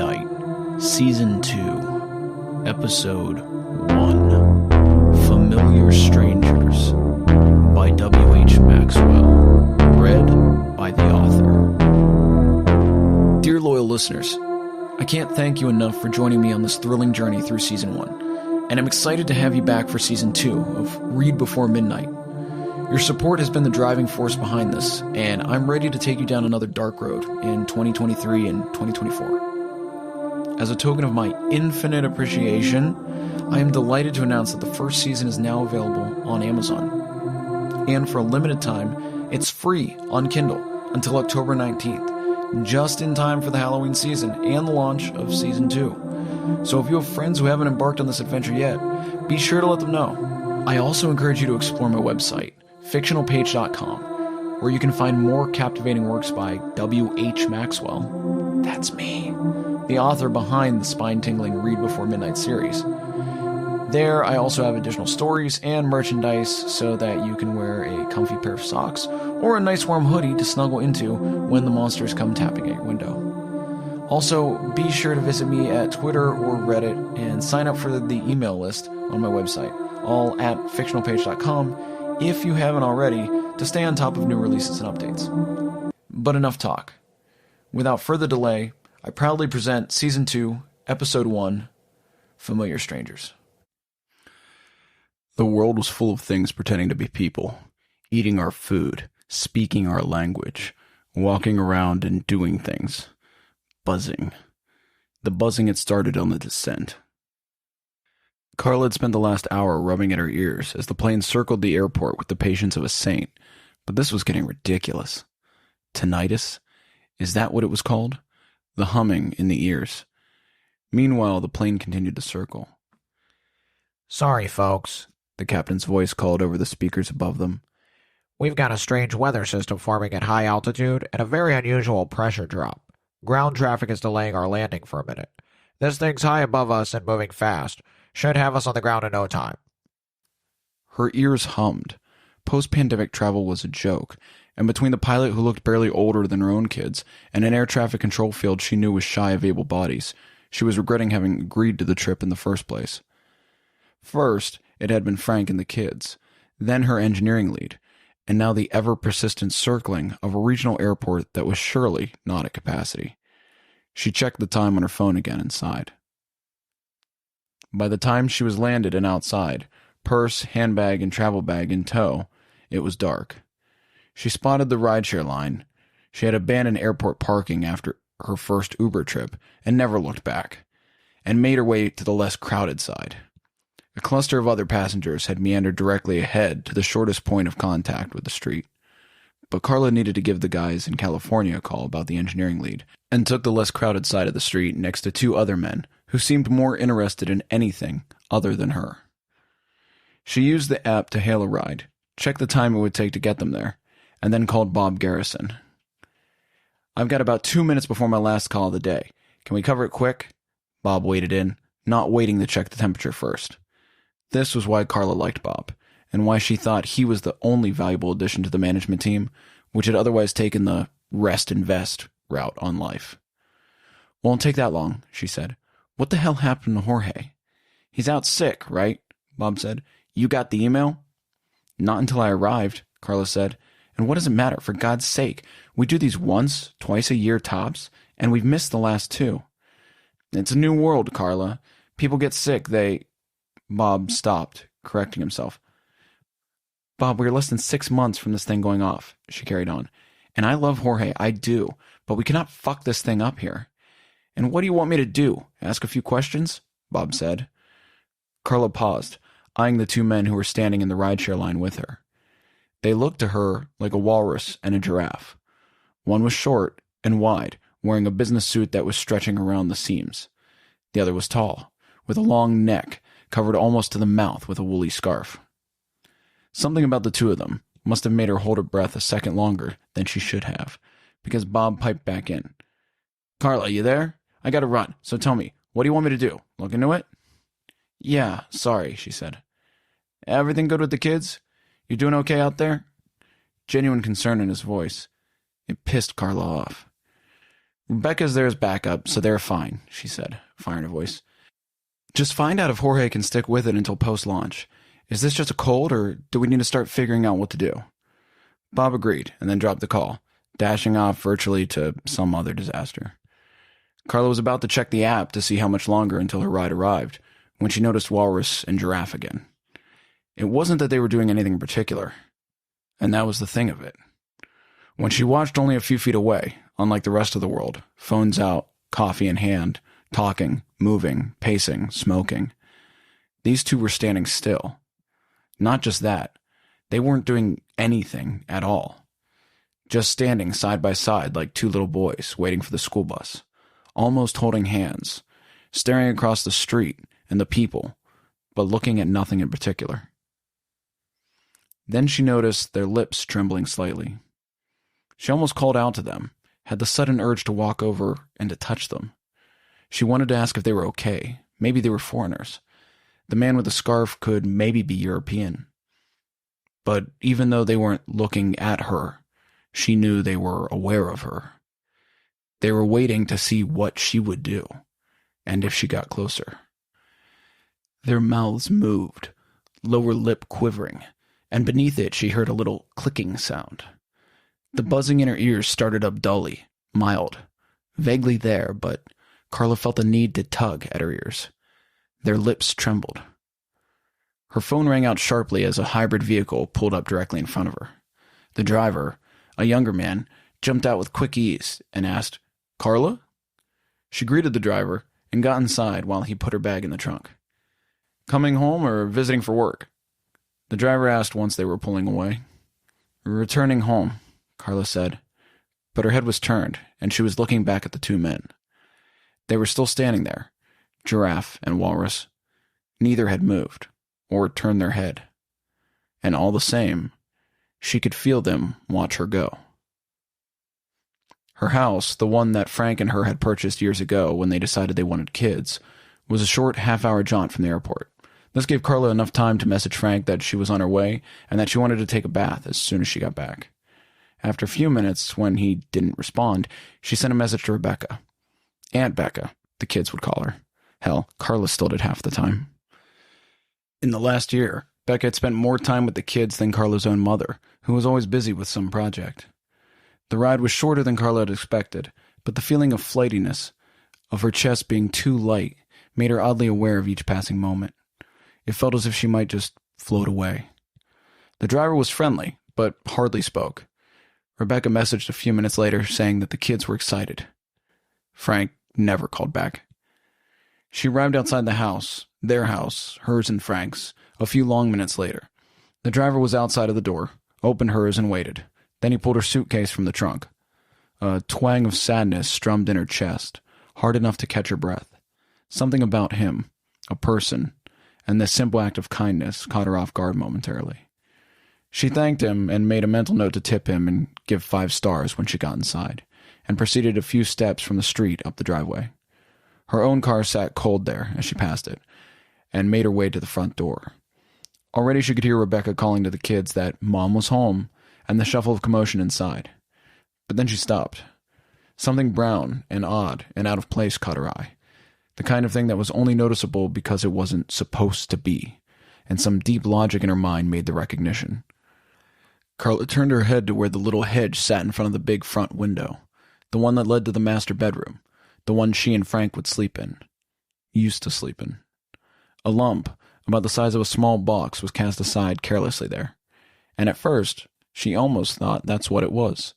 Midnight, Season 2, Episode 1, Familiar Strangers, by W.H. Maxwell, read by the author. Dear loyal listeners, I can't thank you enough for joining me on this thrilling journey through Season 1, and I'm excited to have you back for Season 2 of Read Before Midnight. Your support has been the driving force behind this, and I'm ready to take you down another dark road in 2023 and 2024. As a token of my infinite appreciation, I am delighted to announce that the first season is now available on Amazon. And for a limited time, it's free on Kindle until October 19th, just in time for the Halloween season and the launch of Season 2. So if you have friends who haven't embarked on this adventure yet, be sure to let them know. I also encourage you to explore my website, fictionalpage.com, where you can find more captivating works by W.H. Maxwell. That's me, the author behind the spine-tingling Read Before Midnight series. There, I also have additional stories and merchandise so that you can wear a comfy pair of socks or a nice warm hoodie to snuggle into when the monsters come tapping at your window. Also, be sure to visit me at Twitter or Reddit and sign up for the email list on my website, all at fictionalpage.com, if you haven't already, to stay on top of new releases and updates. But enough talk. Without further delay, I proudly present Season 2, Episode 1, Familiar Strangers. The world was full of things pretending to be people, eating our food, speaking our language, walking around and doing things. Buzzing. The buzzing had started on the descent. Karla had spent the last hour rubbing at her ears as the plane circled the airport with the patience of a saint, but this was getting ridiculous. Tinnitus? Is that what it was called? The humming in the ears. Meanwhile, the plane continued to circle. "Sorry, folks," the captain's voice called over the speakers above them. "We've got a strange weather system forming at high altitude and a very unusual pressure drop. Ground traffic is delaying our landing for a minute. This thing's high above us and moving fast. Should have us on the ground in no time." Her ears hummed. Post-pandemic travel was a joke, and between the pilot who looked barely older than her own kids and an air traffic control field she knew was shy of able bodies, she was regretting having agreed to the trip in the first place. First, it had been Frank and the kids, then her engineering lead, and now the ever-persistent circling of a regional airport that was surely not at capacity. She checked the time on her phone again and sighed. By the time she was landed and outside, purse, handbag, and travel bag in tow, it was dark. She spotted the rideshare line. She had abandoned airport parking after her first Uber trip and never looked back, and made her way to the less crowded side. A cluster of other passengers had meandered directly ahead to the shortest point of contact with the street. But Karla needed to give the guys in California a call about the engineering lead, and took the less crowded side of the street next to two other men who seemed more interested in anything other than her. She used the app to hail a ride, checked the time it would take to get them there, and then called Bob Garrison. "I've got about 2 minutes before my last call of the day. Can we cover it quick?" Bob waded in, not waiting to check the temperature first. This was why Karla liked Bob, and why she thought he was the only valuable addition to the management team, which had otherwise taken the rest-invest route on life. "Won't take that long," she said. "What the hell happened to Jorge?" "He's out sick, right?" Bob said. "You got the email?" "Not until I arrived," Karla said. "And what does it matter? For God's sake, we do these once, twice a year tops, and we've missed the last two." "It's a new world, Karla. People get sick, Bob stopped, correcting himself. "Bob, we're less than 6 months from this thing going off," she carried on. "And I love Jorge, I do, but we cannot fuck this thing up here." "And what do you want me to do? Ask a few questions?" Bob said. Karla paused, eyeing the two men who were standing in the rideshare line with her. They looked to her like a walrus and a giraffe. One was short and wide, wearing a business suit that was stretching around the seams. The other was tall, with a long neck, covered almost to the mouth with a woolly scarf. Something about the two of them must have made her hold her breath a second longer than she should have, because Bob piped back in. "Karla, you there? I gotta run, so tell me, what do you want me to do? Look into it?" "Yeah, sorry," she said. "Everything good with the kids? You doing okay out there?" Genuine concern in his voice. It pissed Karla off. Rebecca's there as backup, so they're fine, she said, firing her voice. Just find out if Jorge can stick with it until post-launch. Is this just a cold, or do we need to start figuring out what to do? Bob agreed, and then dropped the call, dashing off virtually to some other disaster. Karla was about to check the app to see how much longer until her ride arrived, when she noticed Walrus and Giraffe again. It wasn't that they were doing anything in particular, and that was the thing of it. When she watched only a few feet away, unlike the rest of the world, phones out, coffee in hand, talking, moving, pacing, smoking, these two were standing still. Not just that, they weren't doing anything at all. Just standing side by side like two little boys waiting for the school bus, almost holding hands, staring across the street and the people, but looking at nothing in particular. Then she noticed their lips trembling slightly. She almost called out to them, had the sudden urge to walk over and to touch them. She wanted to ask if they were okay. Maybe they were foreigners. The man with the scarf could maybe be European. But even though they weren't looking at her, she knew they were aware of her. They were waiting to see what she would do, and if she got closer. Their mouths moved, lower lip quivering, and beneath it she heard a little clicking sound. The buzzing in her ears started up dully, mild, vaguely there, but Karla felt the need to tug at her ears. Their lips trembled. Her phone rang out sharply as a hybrid vehicle pulled up directly in front of her. The driver, a younger man, jumped out with quick ease and asked, "Karla?" She greeted the driver and got inside while he put her bag in the trunk. "Coming home or visiting for work?" The driver asked once they were pulling away. "Returning home," Karla said, but her head was turned, and she was looking back at the two men. They were still standing there, Giraffe and Walrus. Neither had moved, or turned their head. And all the same, she could feel them watch her go. Her house, the one that Frank and her had purchased years ago when they decided they wanted kids, was a short half-hour jaunt from the airport. This gave Karla enough time to message Frank that she was on her way and that she wanted to take a bath as soon as she got back. After a few minutes, when he didn't respond, she sent a message to Rebecca. Aunt Becca, the kids would call her. Hell, Karla still did half the time. In the last year, Becca had spent more time with the kids than Karla's own mother, who was always busy with some project. The ride was shorter than Karla had expected, but the feeling of flightiness, of her chest being too light, made her oddly aware of each passing moment. It felt as if she might just float away. The driver was friendly, but hardly spoke. Rebecca messaged a few minutes later saying that the kids were excited. Frank never called back. She arrived outside the house, their house, hers and Frank's, a few long minutes later. The driver was outside of the door, opened hers and waited. Then he pulled her suitcase from the trunk. A twang of sadness strummed in her chest, hard enough to catch her breath. Something about him, a person, and this simple act of kindness caught her off guard momentarily. She thanked him and made a mental note to tip him and give 5 stars when she got inside, and proceeded a few steps from the street up the driveway. Her own car sat cold there as she passed it, and made her way to the front door. Already she could hear Rebecca calling to the kids that Mom was home, and the shuffle of commotion inside. But then she stopped. Something brown and odd and out of place caught her eye. The kind of thing that was only noticeable because it wasn't supposed to be, and some deep logic in her mind made the recognition. Karla turned her head to where the little hedge sat in front of the big front window, the one that led to the master bedroom, the one she and Frank would sleep in. Used to sleep in. A lump, about the size of a small box, was cast aside carelessly there, and at first, she almost thought that's what it was.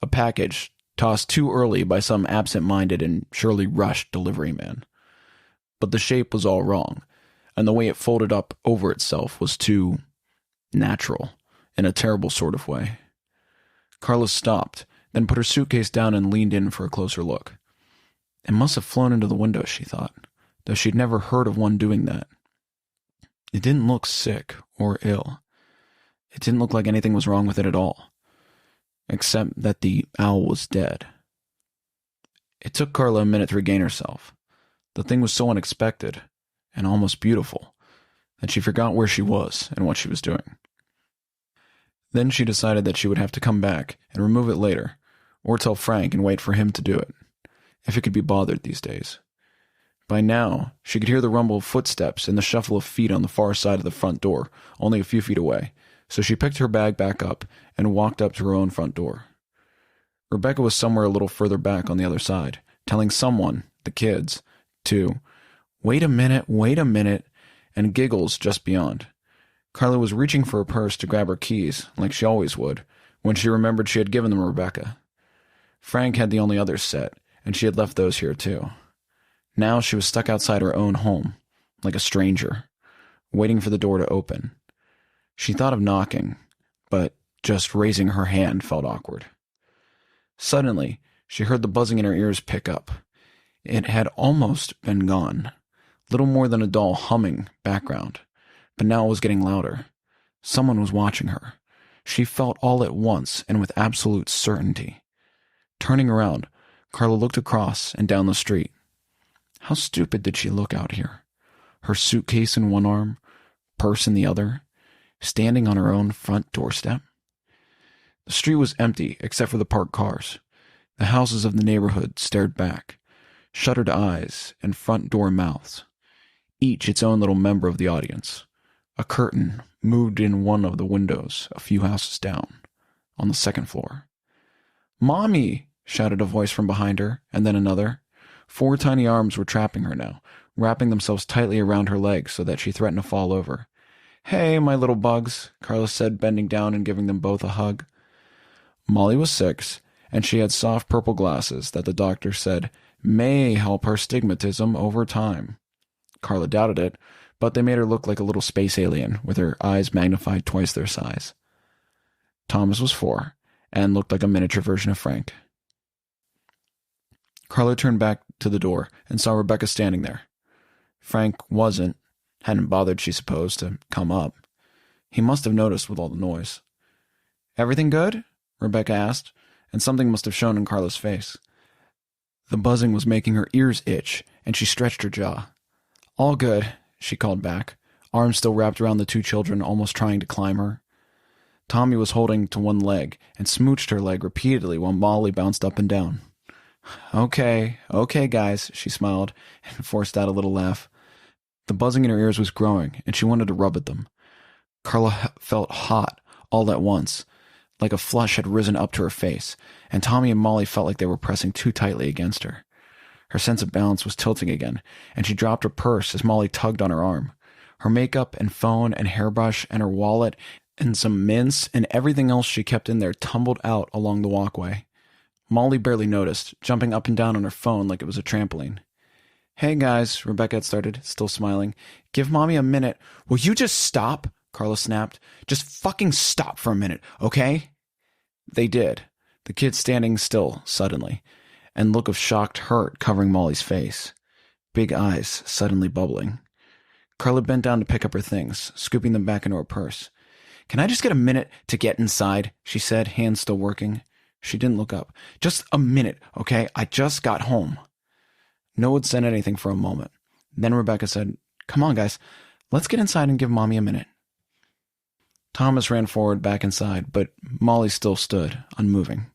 A package, tossed too early by some absent-minded and surely rushed delivery man. But the shape was all wrong, and the way it folded up over itself was too natural, in a terrible sort of way. Karla stopped, then put her suitcase down and leaned in for a closer look. It must have flown into the window, she thought, though she'd never heard of one doing that. It didn't look sick or ill. It didn't look like anything was wrong with it at all, except that the owl was dead. It took Karla a minute to regain herself. The thing was so unexpected, and almost beautiful, that she forgot where she was and what she was doing. Then she decided that she would have to come back and remove it later, or tell Frank and wait for him to do it. if it could be bothered these days. By now, she could hear the rumble of footsteps and the shuffle of feet on the far side of the front door, only a few feet away, so she picked her bag back up and walked up to her own front door. Rebecca was somewhere a little further back on the other side, telling someone, the kids, to wait a minute, and giggles just beyond. Karla was reaching for her purse to grab her keys, like she always would, when she remembered she had given them to Rebecca. Frank had the only others set, and she had left those here too. Now she was stuck outside her own home, like a stranger, waiting for the door to open. She thought of knocking, but just raising her hand felt awkward. Suddenly, she heard the buzzing in her ears pick up. It had almost been gone, little more than a dull humming background, but now it was getting louder. Someone was watching her. She felt all at once and with absolute certainty. Turning around, Karla looked across and down the street. How stupid did she look out here? Her suitcase in one arm, purse in the other, standing on her own front doorstep. The street was empty except for the parked cars. The houses of the neighborhood stared back, shuttered eyes and front door mouths, each its own little member of the audience. A curtain moved in one of the windows a few houses down, on the second floor. "Mommy!" shouted a voice from behind her, and then another. 4 tiny arms were trapping her now, wrapping themselves tightly around her legs so that she threatened to fall over. "Hey, my little bugs," Karla said, bending down and giving them both a hug. Molly was 6, and she had soft purple glasses that the doctor said may help her stigmatism over time. Karla doubted it, but they made her look like a little space alien with her eyes magnified twice their size. Thomas was 4, and looked like a miniature version of Frank. Karla turned back to the door and saw Rebecca standing there. Frank hadn't bothered, she supposed, to come up. He must have noticed with all the noise. "Everything good?" Rebecca asked, and something must have shown in Karla's face. The buzzing was making her ears itch, and she stretched her jaw. "All good," she called back, arms still wrapped around the 2 children, almost trying to climb her. Tommy was holding to one leg and smooched her leg repeatedly while Molly bounced up and down. Okay, guys," she smiled and forced out a little laugh. The buzzing in her ears was growing, and she wanted to rub at them. Karla felt hot all at once, like a flush had risen up to her face, and Tommy and Molly felt like they were pressing too tightly against her. Her sense of balance was tilting again, and she dropped her purse as Molly tugged on her arm. Her makeup and phone and hairbrush and her wallet and some mints and everything else she kept in there tumbled out along the walkway. Molly barely noticed, jumping up and down on her phone like it was a trampoline. "Hey guys," Rebecca had started, still smiling. "Give Mommy a minute." "Will you just stop?" Karla snapped. "Just fucking stop for a minute, okay?" They did, the kids standing still suddenly, and look of shocked hurt covering Molly's face. Big eyes suddenly bubbling. Karla bent down to pick up her things, scooping them back into her purse. "Can I just get a minute to get inside?" she said, hands still working. She didn't look up. "Just a minute, okay? I just got home." No one said anything for a moment. Then Rebecca said, "Come on, guys. Let's get inside and give Mommy a minute." Thomas ran forward back inside, but Molly still stood, unmoving.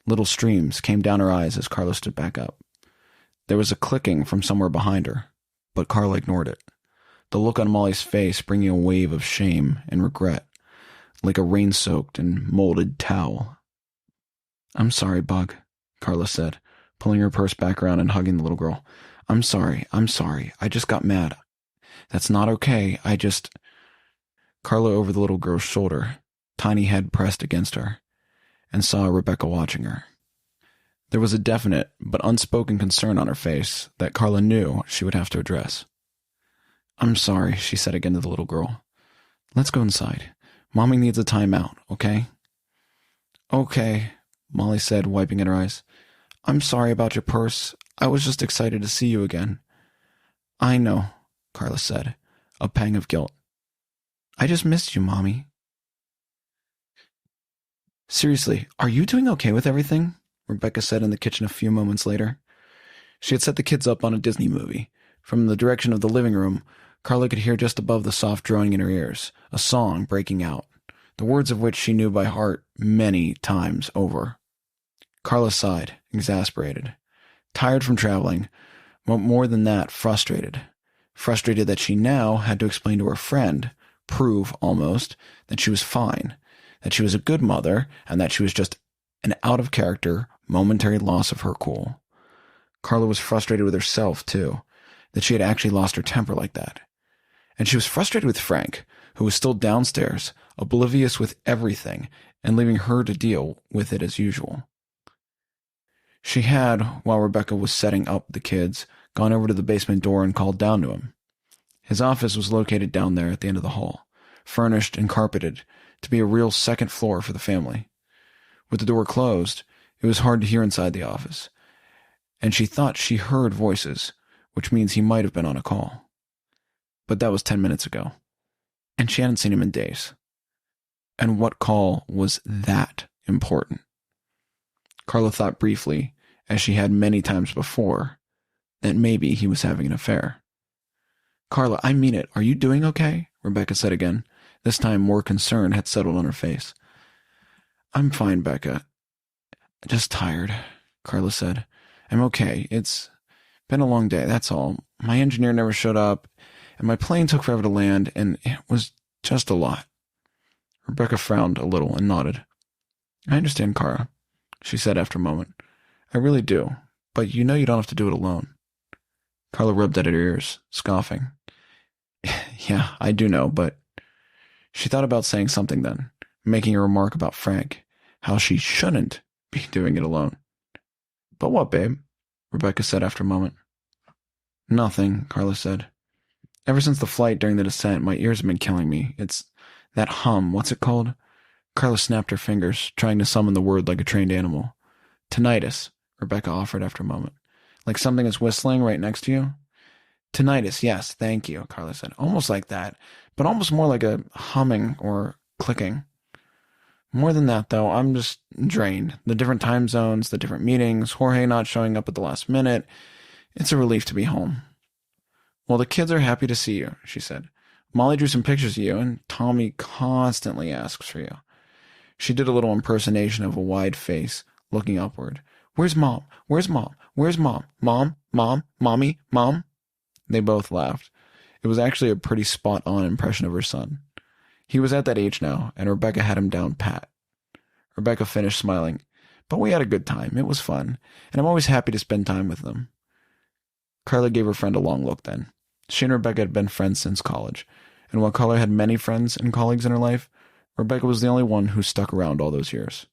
Little streams came down her eyes as Karla stood back up. There was a clicking from somewhere behind her, but Karla ignored it. The look on Molly's face bringing a wave of shame and regret, like a rain-soaked and molded towel. "I'm sorry, Bug," Karla said, pulling her purse back around and hugging the little girl. I'm sorry. I just got mad. That's not okay. Karla over the little girl's shoulder, tiny head pressed against her, and saw Rebecca watching her. There was a definite but unspoken concern on her face that Karla knew she would have to address. "I'm sorry," she said again to the little girl. "Let's go inside. Mommy needs a timeout, okay?" "Okay," Molly said, wiping at her eyes. "I'm sorry about your purse. I was just excited to see you again." "I know," Karla said, a pang of guilt. "I just missed you, Mommy." "Seriously, are you doing okay with everything?" Rebecca said in the kitchen a few moments later. She had set the kids up on a Disney movie. From the direction of the living room, Karla could hear just above the soft droning in her ears, a song breaking out, the words of which she knew by heart many times over. Karla sighed, exasperated. Tired from traveling, but more than that, frustrated. Frustrated that she now had to explain to her friend, prove almost, that she was fine, that she was a good mother, and that she was just an out-of-character, momentary loss of her cool. Karla was frustrated with herself, too, that she had actually lost her temper like that. And she was frustrated with Frank, who was still downstairs, oblivious with everything, and leaving her to deal with it as usual. She had, while Rebecca was setting up the kids, gone over to the basement door and called down to him. His office was located down there at the end of the hall, furnished and carpeted to be a real second floor for the family. With the door closed, it was hard to hear inside the office, and she thought she heard voices, which means he might have been on a call. But that was 10 minutes ago, and she hadn't seen him in days. And what call was that important? Karla thought briefly, as she had many times before, that maybe he was having an affair. "Karla, I mean it. Are you doing okay?" Rebecca said again. This time more concern had settled on her face. "I'm fine, Becca. Just tired," Karla said. "I'm okay. It's been a long day, that's all. My engineer never showed up, and my plane took forever to land, and it was just a lot." Rebecca frowned a little and nodded. "I understand, Karla," she said after a moment. "I really do, but you know you don't have to do it alone." Karla rubbed at her ears, scoffing. "Yeah, I do know, but..." She thought about saying something then, making a remark about Frank, how she shouldn't be doing it alone. "But what, babe?" Rebecca said after a moment. "Nothing," Karla said. "Ever since the flight during the descent, my ears have been killing me. It's that hum, what's it called?" Karla snapped her fingers, trying to summon the word like a trained animal. "Tinnitus," Rebecca offered after a moment. "Like something is whistling right next to you?" "Tinnitus, yes, thank you," Karla said. "Almost like that, but almost more like a humming or clicking. More than that, though, I'm just drained. The different time zones, the different meetings, Jorge not showing up at the last minute. It's a relief to be home." "Well, the kids are happy to see you," she said. "Molly drew some pictures of you, and Tommy constantly asks for you." She did a little impersonation of a wide face, looking upward. "Where's Mom? Where's Mom? Where's Mom? Mom? Mom? Mommy? Mom?" They both laughed. It was actually a pretty spot-on impression of her son. He was at that age now, and Rebecca had him down pat. Rebecca finished smiling. "But we had a good time. It was fun, and I'm always happy to spend time with them." Karla gave her friend a long look then. She and Rebecca had been friends since college, and while Karla had many friends and colleagues in her life, Rebecca was the only one who stuck around all those years.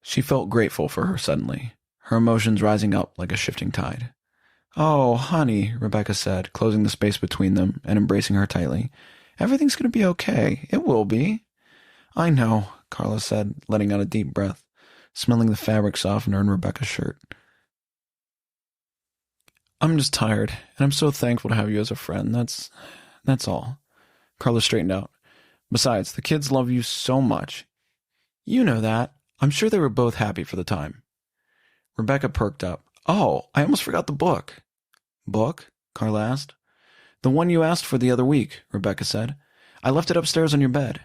She felt grateful for her suddenly, her emotions rising up like a shifting tide. "Oh, honey," Rebecca said, closing the space between them and embracing her tightly. "Everything's going to be okay. It will be." "I know," Karla said, letting out a deep breath, smelling the fabric softener in Rebecca's shirt. "I'm just tired, and I'm so thankful to have you as a friend. That's all." Karla straightened out. "Besides, the kids love you so much." "You know that. I'm sure they were both happy for the time." Rebecca perked up. "Oh, I almost forgot the book." "Book?" Karla asked. "The one you asked for the other week," Rebecca said. "I left it upstairs on your bed."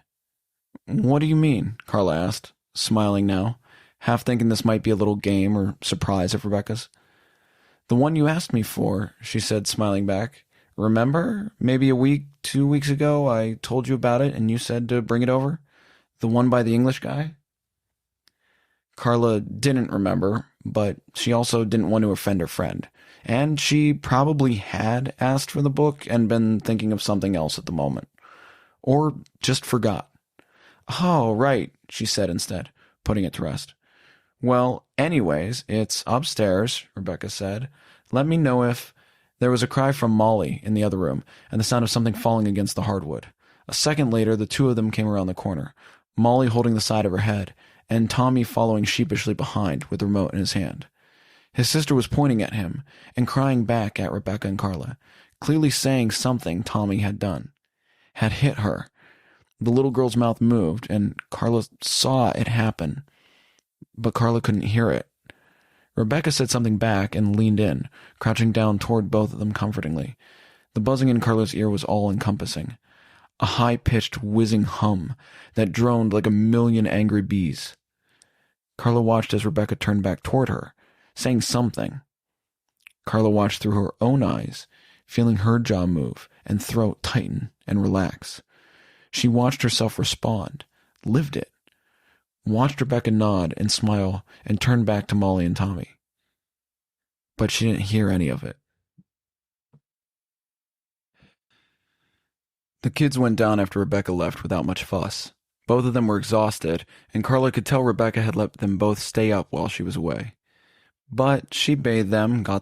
"What do you mean?" Karla asked, smiling now, half thinking this might be a little game or surprise of Rebecca's. "The one you asked me for," she said, smiling back. "Remember? Maybe a week, 2 weeks ago, I told you about it and you said to bring it over? The one by the English guy?" Karla didn't remember, but she also didn't want to offend her friend, and she probably had asked for the book and been thinking of something else at the moment. Or just forgot. "Oh, right," she said instead, putting it to rest. "Well, anyways, it's upstairs," Rebecca said. "Let me know if..." There was a cry from Molly in the other room, and the sound of something falling against the hardwood. A second later, the two of them came around the corner, Molly holding the side of her head, and Tommy following sheepishly behind with the remote in his hand. His sister was pointing at him and crying back at Rebecca and Karla, clearly saying something Tommy had done, had hit her. The little girl's mouth moved, and Karla saw it happen, but Karla couldn't hear it. Rebecca said something back and leaned in, crouching down toward both of them comfortingly. The buzzing in Karla's ear was all-encompassing. A high-pitched, whizzing hum that droned like a million angry bees. Karla watched as Rebecca turned back toward her, saying something. Karla watched through her own eyes, feeling her jaw move and throat tighten and relax. She watched herself respond, lived it, watched Rebecca nod and smile and turn back to Molly and Tommy. But she didn't hear any of it. The kids went down after Rebecca left without much fuss. Both of them were exhausted, and Karla could tell Rebecca had let them both stay up while she was away. But she bathed them, got them